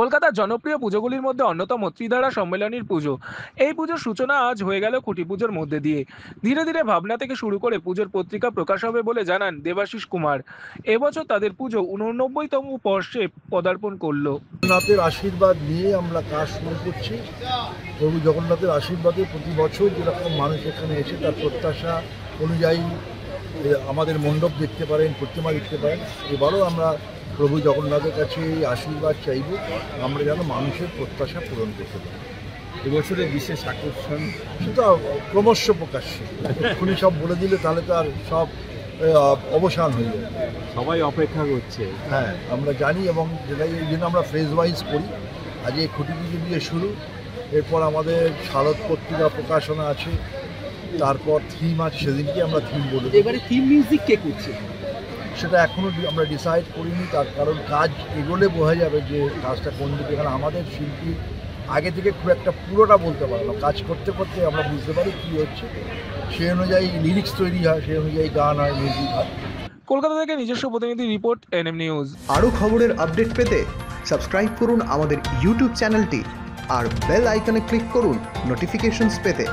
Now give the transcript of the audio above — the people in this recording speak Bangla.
কলকাতার জনপ্রিয় পুজোগুলির মধ্যে অন্যতম ত্রিধারা সম্মেলনীর পুজো। এই পুজোর সূচনা আজ হয়ে গেল খুঁটি পুজোর মধ্যে দিয়ে। ধীরে ধীরে ভাবনা থেকে শুরু করে পুজোর পত্রিকা প্রকাশ হবে বলে জানান দেবাশিস কুমার। এবছর তাদের পুজো 89তম বর্ষে পদার্পণ করলো। জগন্নাথের আশীর্বাদ নিয়ে আমরা কাজ শুরু করছি। প্রভু জগন্নাথের আশীর্বাদে প্রতি বছর যেরকম মানুষ এখানে এসে তার প্রত্যাশা অনুযায়ী আমাদের মণ্ডপ দেখতে পারেন, প্রতিমা দেখতে পারেন। এবারও আমরা প্রভু জগন্নাথের কাছে এই আশীর্বাদ চাইব, আমরা যেন মানুষের প্রত্যাশা পূরণ করতে পারি। এবছরের বিশেষ আকর্ষণ সেটা ক্রমশ প্রকাশ্যে, এক্ষুনি সব বলে দিলে তাহলে তো আর সব অবসান হয়ে যাবে। সবাই অপেক্ষা করছে। হ্যাঁ, আমরা জানি এবং যেটাই এই জন্য আমরা ফেজ ওয়াইজ করি। আজ এই খুঁটি পুজো দিয়ে শুরু, এরপর আমাদের শারদ পত্রিকা প্রকাশনা আছে, তারপর থিম আছে, সেদিনকে আমরা থিম বলে দেব। এবারে থিম মিউজিক কে করছে? সেটা এখনও আমরা ডিসাইড করিনি, তার কারণ কাজ এগোলে বোঝা যাবে যে কাজটা কোন দিকে। কারণ আমাদের শিল্পী আগে থেকে খুব একটা পুরোটা বলতে পারে না, কাজ করতে করতে আমরা বুঝতে পারি কী হচ্ছে, সেই অনুযায়ী লিরিক্স তৈরি হয়, সেই অনুযায়ী গান হয়, মিউজিক হয়। কলকাতা থেকে নিজস্ব প্রতিনিধি রিপোর্ট, এনএম নিউজ। আরও খবরের আপডেট পেতে সাবস্ক্রাইব করুন আমাদের ইউটিউব চ্যানেলটি আর বেল আইকনে ক্লিক করুন নোটিফিকেশনস পেতে।